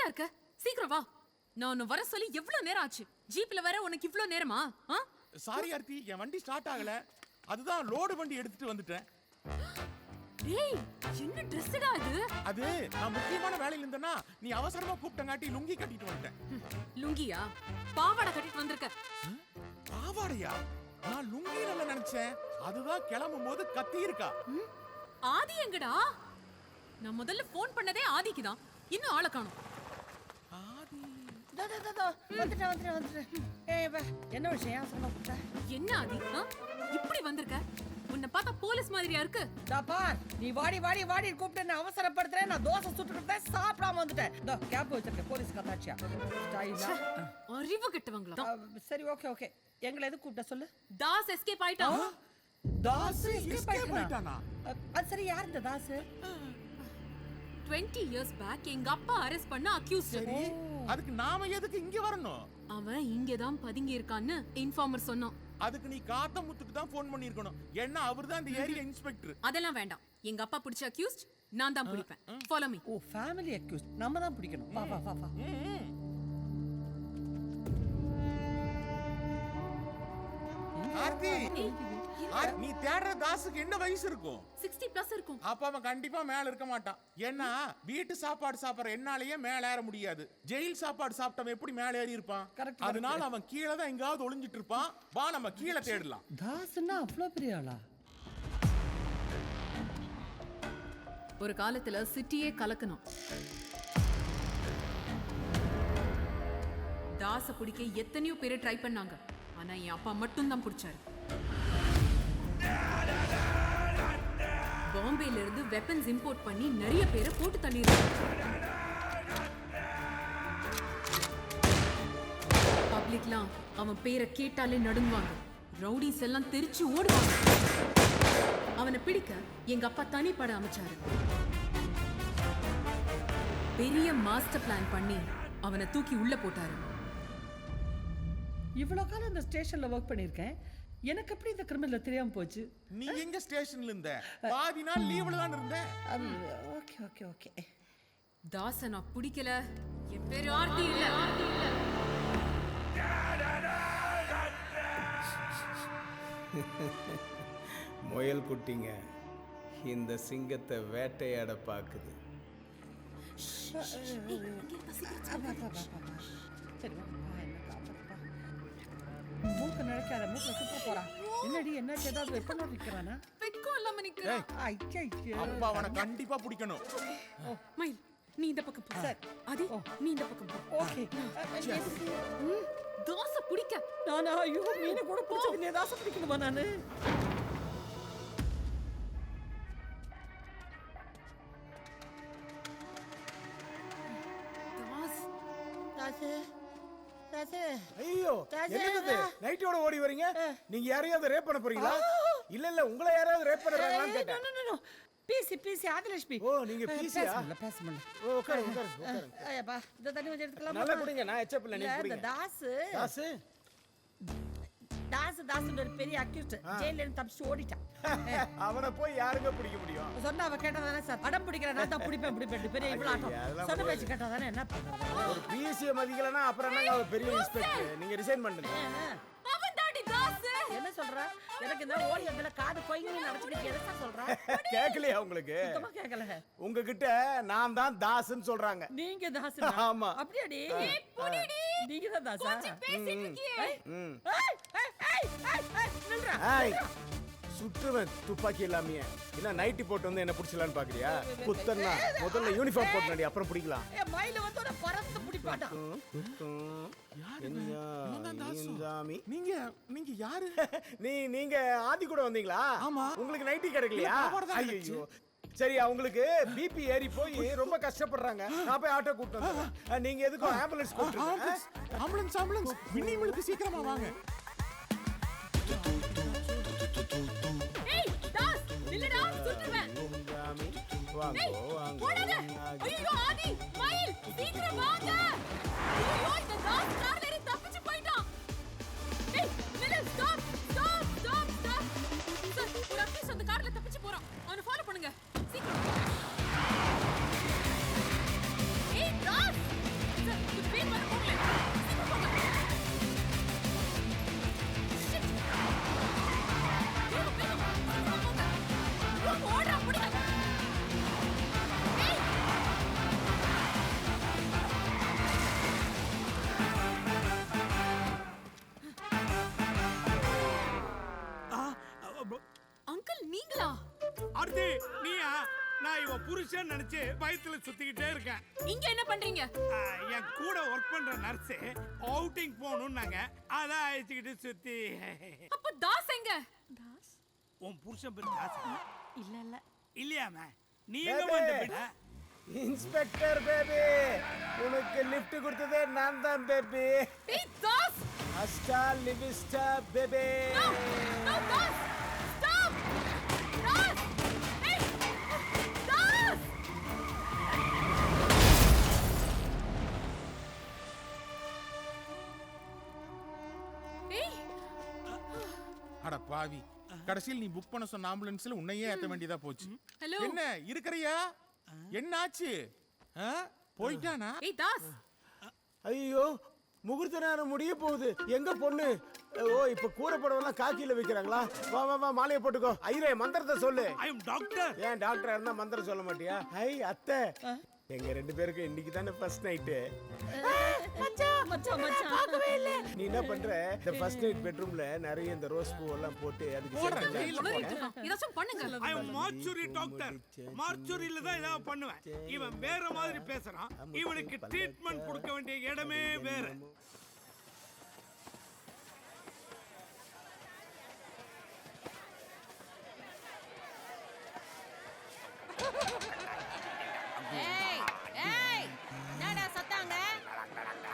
எங்கடா இருக்க? சீக்கிரம் வா. நான் வர சொல்லி எவ்வளவு நேரம் ஆச்சு? ஜீப்ல வர உனக்கு இவ்ளோ நேரமா? சாரி ஆர்த்தி, என் வண்டி ஸ்டார்ட் ஆகல. அதுதான் லோடு வண்டி எடுத்துட்டு வந்துட்டேன். டேய், என்ன Dressடா இது? அது நான் முக்கியமான வேலையில இருந்தேனா, நீ அவசரமா கூப்பிட்டங்காட்டி லுங்கி கட்டிட்டு வந்துட்டேன். லுங்கியா? பாவாடை கட்டிட்டு வந்திருக்க. பாவாடையா? நான் லுங்கி நல்ல நினைச்சேன். அதுதான் கிளம்பும் போது கத்தி இருக்கா. ஆதி எங்கடா? நான் முதல்ல போன் பண்ணதே ஆதிக்கு தான். இன்னும் ஆளை காணோம். ஆதி வந்துட்டேன். என்ன விஷயம் சொல்ல கூட்ட? என்ன ஆதி? இப்படி வந்திருக்க? உன்னை பார்த்தா போலீஸ் மாதிரியா இருக்கு? பார், நீ வாடி கூப்பிட்டு அவசரப்படுத்துறேன். நான் தோசை சுட்டுட்டு சாப்பிடாம வந்துட்டேன். இதோ கேப் வச்சிருக்கேன். போலீஸ் கத்தாச்சியா அறிவு கெட்டவங்களா? சரி, ஓகே. எங்களை எது கூப்பிட்ட சொல்லு. தாஸ் எஸ்கேப் ஆயிட்டான். தாஸ் எஸ்கேப் ஆயிட்டானா? அது சரி, யார் இந்த தாஸ்? 20 years back எங்க அப்பா அரெஸ்ட் பண்ண அக்யூஸ்ட். சரி, அதுக்கு நாம எதுக்கு இங்க வரணும்? அவன் இங்க தான் பதுங்கி இருக்கான்னு இன்ஃபார்மர் சொன்னான். அதுக்கு நீ காத்தமுத்துக்கு தான் ஃபோன் பண்ணிருக்கணும். ஏன்னா அவர்தான் இந்த ஏரியா இன்ஸ்பெக்டர். அதெல்லாம் வேண்டாம். எங்க அப்பா பிடிச்ச அக்யூஸ்ட் நான் தான் பிடிப்பேன். Follow me. ஓ, ஃபேமிலி அக்யூஸ்ட் நம்ம தான் பிடிக்கணும். வா. ஆர்த்தி, நீ தேடுற தாசுக்கு என்ன வயசு இருக்கும்? 60+ இருக்கும். அப்ப அவன் கண்டிப்பா மேல இருக்க மாட்டான். ஏன்னா வீட்டு சாப்பாடு சாப்பிடுற என்னாலயே மேல ஏற முடியாது. ஜெயில் சாப்பாடு சாப்பிட்டவன் எப்படி மேல ஏறி இருப்பான்? அதனால அவன் கீழே தான் எங்காவது ஒளிஞ்சிட்டு இருப்பான். வா, நம்ம கீழே தேடலாம். தாஸ்னா அவ்வளவு பெரிய ஆளா? ஒரு காலத்துல சிட்டியே கலக்கணும். தாச பிடிக்க எத்தனையோ பேரை ட்ரை பண்ணாங்க. ஆனா என் அப்பா மட்டும் தான் பிடிச்சாரு. பாம்பேல இருந்து வெப்பன்ஸ் இம்போர்ட் பண்ணி நிறைய பேரை போட்டு தள்ளிருக்காங்க. பப்ளிக்லாம் அவன் பேரை கேட்டாலே நடுங்குவாங்க. ரவுடிஸ் எல்லாம் தெரிச்சு ஓடுவாங்க. அவனை பிடிக்க எங்க அப்பா தனிப்பட அமைச்சாரு. பெரிய மாஸ்டர் பிளான் பண்ணி அவனை தூக்கி உள்ள போட்டாரு. இவ்வளவு காலம் இந்த ஸ்டேஷன்ல வர்க் பண்ணிருக்கேன். எனக்கு எப்படி இந்த கிரிமினல் தெரியாம போச்சு? நீ எங்க ஸ்டேஷன்ல இருந்த? பாதி நாள் லீவ்ல தான் இருந்த. ஓகே. தாச நான் பிடிக்கல. என் பேரு ஆர்த்தி இல்ல. முயல் குட்டிங்க இந்த சிங்கத்தை வேட்டையாட பாக்குது. மூக்க நடக்காத, மூக்க சுத்த போறா. என்னடி என்ன ஏதாவது வெப்பனோட நிக்கறானா? வெக்கம் இல்லாம நிக்கறான். அப்பா அவனை கண்டிப்பா பிடிக்கணும். மயில், நீ இந்த பக்கம் போ. சரி. ஆதி, நீ இந்த பக்கம் போ. ஓகே. தாச பிடிக்க நானா? ஐயோ, மீன கூட பிடிச்சது. நீ தாச பிடிக்கணுமா நானு? ஐயோ, என்னது நைட்டோட ஓடி வரீங்க? நீங்க யாரையாவது ரேப் பண்ண போறீங்களா? இல்ல உங்களை யாராவது ரேப் பண்றாங்களான்னு கேட்டேன். நோ. பிசி ஆதிலட்சுமி. ஓ, நீங்க பிசியா? பேச முடியல. ஓ, உட்காருங்க. ஐயப்பா, இந்த தண்ணி கொஞ்சம் எடுத்துக்கலாமா? நல்லா குடிங்க. நான் எச்சப் இல்ல, நீங்க குடிங்க. தாஸ் ஒரு பெரிய அக்யூஸ்ட். ஜெயில இருந்து தப்பிச்சு ஓடிட்டான். அவனை போய் யாருங்க பிடிக்க முடியும்? சொன்னா அவ கேட்டதானே சார். அடம் பிடிக்கிற நான் தான் பிடிப்பேன் பெரிய இவ்வளவு ஆட்டம். சொன்ன பேச்சு கேட்டதானே என்ன பண்றது? ஒரு பிசிய மதிக்கலனா அப்புறம் என்னங்க அவர் பெரிய இன்ஸ்பெக்டர்? நீங்க ரிசைன் பண்ணுங்க. அவன் தாடி தாஸ். என்ன சொல்ற? எனக்கு இந்த ஓடி வந்தல காது கொய்ங்கி நடந்துட்டு எதா சொல்ற? கேக்கலையா உங்களுக்கு? சுத்தமா கேக்கல. உங்ககிட்ட நான் தான் தாஸ்ன்னு சொல்றாங்க. நீங்க தாஸ்? ஆமா. அப்படியேடி. போடிடி. நீங்க தான் தாஸா? கொஞ்சம் பேசிட்டு இருக்கியே. நில்றா. சுற்றுவன் துப்பாக்கி இல்லாம என்ன நைட்டி போட்டு வந்து என்ன பிடிச்சலான்னு பாக்குறியா? குத்தன்னா முதல்ல யூனிஃபார்ம் போட்டு நடி, அப்புறம் பிடிக்கலாம். மயில வந்து ஒரு பறந்து பிடிப்பாடா. நீங்க யாரு? நீங்க ஆதி கூட வந்தீங்களா? ஆமா. உங்களுக்கு நைட்டி கிடைக்கலையா? ஐயோ, சரி, அவங்களுக்கு பிபி ஏறி போய் ரொம்ப கஷ்டப்படுறாங்க. நான் போய் ஆட்டோ கூப்பிட்டு வந்தேன். நீங்க எதுக்கும் ஆம்புலன்ஸ் கூப்பிட்டுருங்க. ஆம்புலன்ஸ் மினிமலுக்கு சீக்கிரமா வாங்க. ஏய் தாஸ், நில்லுடா, சுட்டுவேன். ஓடாத. ஐயோ ஆதி, மயில், சீக்கிரம் வாங்க. ஐயோ, இந்த தாஸ் கார்ல ஏறி தப்பிச்சு போயிட்டான். ஏய் நில்லு, ஸ்டாப். சார், ஒரு அக்யூஸ் அந்த கார்ல தப்பிச்சு போறான். அவனை ஃபாலோ பண்ணுங்க சீக்கிரம். ஏய் தாஸ், ஆர்த்தி நீயா? நான் இவன் புருஷன் நினைச்சு வயித்துல சுத்திக்கிட்டே இருக்கேன். இங்க என்ன பண்றீங்க? என் கூட ஒர்க் பண்ற நர்ஸ் அவுட்டிங் போகணும்னாங்க, அதான் அழைச்சிக்கிட்டு சுத்தி. அப்ப தாஸ் எங்க? தாஸ் உன் புருஷன் பேர் தாசா? இல்ல இல்லையாம நீ எங்க வந்து பின்ன? இன்ஸ்பெக்டர் பேபி, உனக்கு லிஃப்ட் கொடுத்ததே நான் தான் பேபி. ஏய் தாஸ், அஸ்டா லிவிஸ்டா baby. No Das, stop Das. ஏய் தாஸ். ஏய் அட பாவி, கடைசியில் நீ புக் பண்ண சொன்ன ஆம்புலன்ஸ்ல உன்னையே ஏத்த வேண்டியதா போச்சு. ஹலோ. என்ன இருக்கறியா? என்னாச்சு? போயிட்டானா? ஏய் தாஸ், ஐயோ, முகூர்த்த நேரம் முடிய போகுது. எங்க பொண்ணு? ஓ, இப்ப கூரை படவெல்லாம் காக்கியில வைக்கிறாங்களா? வா வா வா, மாலையை போட்டுக்கோ. ஐயரே, மந்திரத்தை சொல்லு. ஐ அம் டாக்டர். ஏன் டாக்டரா இருந்தா மந்திரம் சொல்ல மாட்டியா? ஐ அத்தை, எங்க ரெண்டு பேருக்கு இன்னைக்கு தானே ஃபர்ஸ்ட் நைட்டு. மச்சான் பார்க்கவே இல்ல. நீ என்ன பண்ற? இந்த ஃபர்ஸ்ட் நைட் பெட்ரூம்ல நிறைய இந்த ரோஸ் பூ எல்லாம் போட்டு அதுக்கு போடுறேன், சேர்த்து வெயில்ல எல்லாம் போடுறேன். ஏதாச்சும் பண்ணுங்க. ஐ அம் மார்ச்சுரி டாக்டர். மார்ச்சுரியில தான் ஏதாவது பண்ணுவேன். இவன் வேற மாதிரி பேசுறான். இவனுக்கு ட்ரீட்மெண்ட் கொடுக்க வேண்டிய இடமே வேற. ஏய் ஏய் என்னடா சத்தாங்க?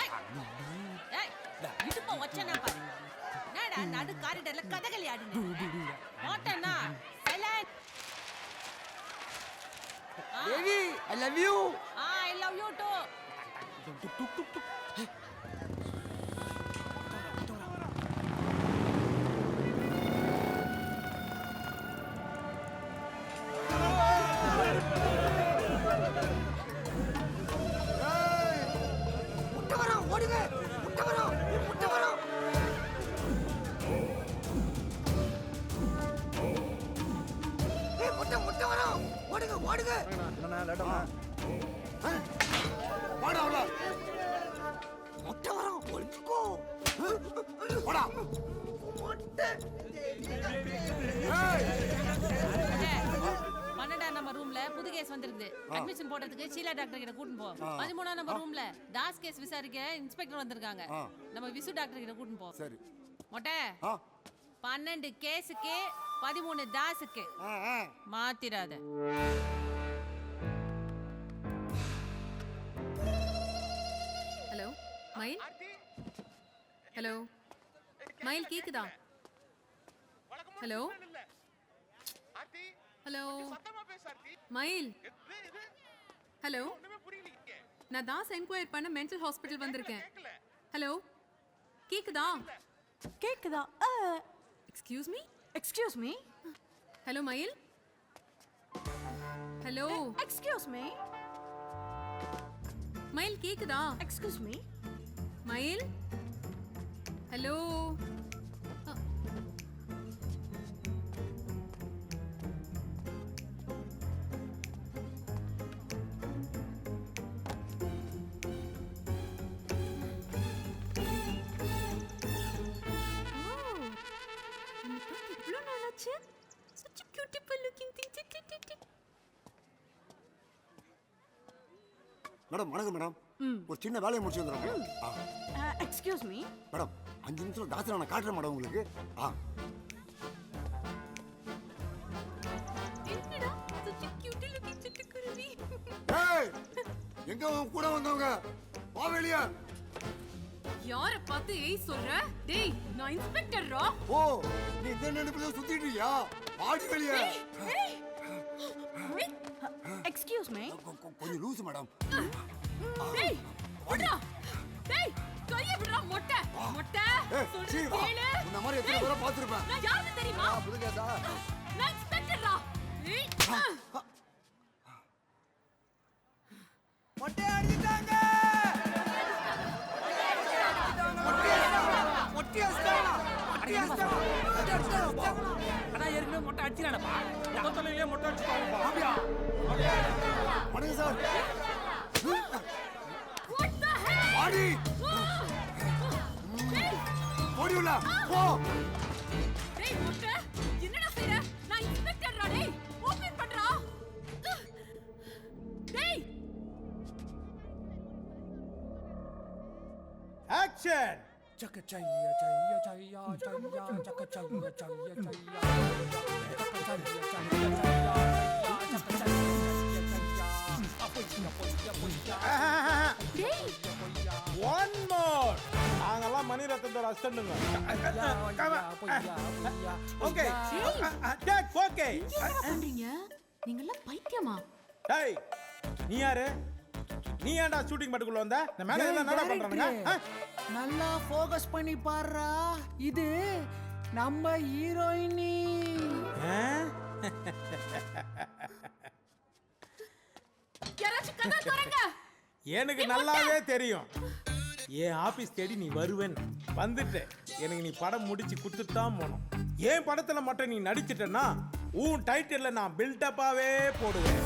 ஏய் ஏய் இடுப்ப வச்சனா பாரு. என்னடா நடு காரிடர்ல கதகளி ஆடுனீங்க? ஓட்டனா silent. Baby, I love you. I love you too. முட்டை வரோம், ஓடுங்க. முட்டை வரோம், முட்டை வரோம். ஏய், முட்டை வரோம். ஓடுங்க, ஓடுங்க. வாடா உள்ள. முட்டை வரோம், ஒளிச்சுக்கோ. வாடா. முட்டை. ஏய். பன்னெண்டா நம்பர் ரூம்ல புது கேஸ் வந்திருக்கு. அட்மிஷன் போடுறதுக்கு ஷீலா டாக்டர் கிட்ட கூட்டிட்டு போ. 13ஆம் நம்பர் ரூம்ல தாஸ் கேஸ் விசாரிக்க இன்ஸ்பெக்டர் வந்திருக்காங்க. நம்ம விசு டாக்டர் கிட்ட கூட்டிட்டு போ. சரி. மொட்டை 12 கேஸுக்கு 13 தாஸுக்கு மாத்திராத. ஹலோ மயில். ஹலோ மயில் கேக்குதா? ஹலோ ஹலோ மயில். ஹலோ, நான் தாஸ் என்கொயர் பண்ண மென்டல் ஹாஸ்பிட்டல் வந்திருக்கேன். ஹலோ கேக்குதா? கேக்குதா? Excuse me. ஹலோ மயில். Hello excuse me. மயில் கேக்குதா? Excuse me. மயில். ஹலோ. இவ்வளோ நாளாச்சு. Such a beautiful looking thing. Madam வணக்கம் மேடம். ஒரு சின்ன வேலையை முடிச்சு வந்துடுறோம். Excuse me. மேடம் 5 நிமிஷம் டாக்டர் நான் காட்டுறேன் மேடம் உங்களுக்கு. என்னடா such a cute looking சிட்டுக்குருவி. ஏய், எங்க உன் கூட வந்தவங்க? வா வெளியே. யார பார்த்து ஏய் சொல்ற? டேய் நான் இன்ஸ்பெக்டர்ரா. ஓ, நீ இந்த நினைப்புல சுத்திட்டு இருக்கியா? வாடி வெளியே. Excuse me. கொஞ்சம் லூசு மேடம். டேய் விடுடா. டேய் கைய விடுடா மொட்டை. மொட்டை. சீ வா. இந்த மாதிரி எத்தனை பேரை பார்த்திருப்பேன். நான் யாருன்னு தெரியுமா? புது கேஸா? நான் இன்ஸ்பெக்டர்ரா. ஏய் மொட்டை அடிச்சிட்டாங்க. அதான் ஏற்கனவே மொட்டை அடிச்சிடானப்பா. மொத்தத்திலேயே மொட்டை அடிச்சுட்டாங்கப்பா. வணக்கம் சார். what the hell? வாடி. டேய் ஓடி உள்ள போ. டேய் மொட்டை என்னடா செய்ற? நான் இன்ஸ்பெக்டர்ரா. டேய் ஓபன் ஆக்ஷன் ஒன் மோர் நாங்கெல்லாம் மணிரத்னத்தோட அசிஸ்டன்ட்ங்க ஓகே டேக் ஓகே என்ன பண்றீங்க நீங்க எல்லாம் பைத்தியமா டேய் நீ யாரு நீ ஏன்டா ஷூட்டிங் பட்டுக்குள்ள வந்த இந்த மேல எல்லாம் என்னடா பண்றானுங்க நல்லா ஃபோக்கஸ் பண்ணி பாருடா இது நம்ம ஹீரோயினி யாராச்சும் கதை திறங்க எனக்கு நல்லாவே தெரியும் என் ஆபீஸ் தேடி நீ வருவேன் வந்துட்ட எனக்கு நீ படம் முடிச்சு கொடுத்துட்டு போனோம் என் படத்துல மட்டும் நீ நடிச்சிட்டன்னா உன் டைட்டில்ல நான் பில்டப்பாவே போடுவேன்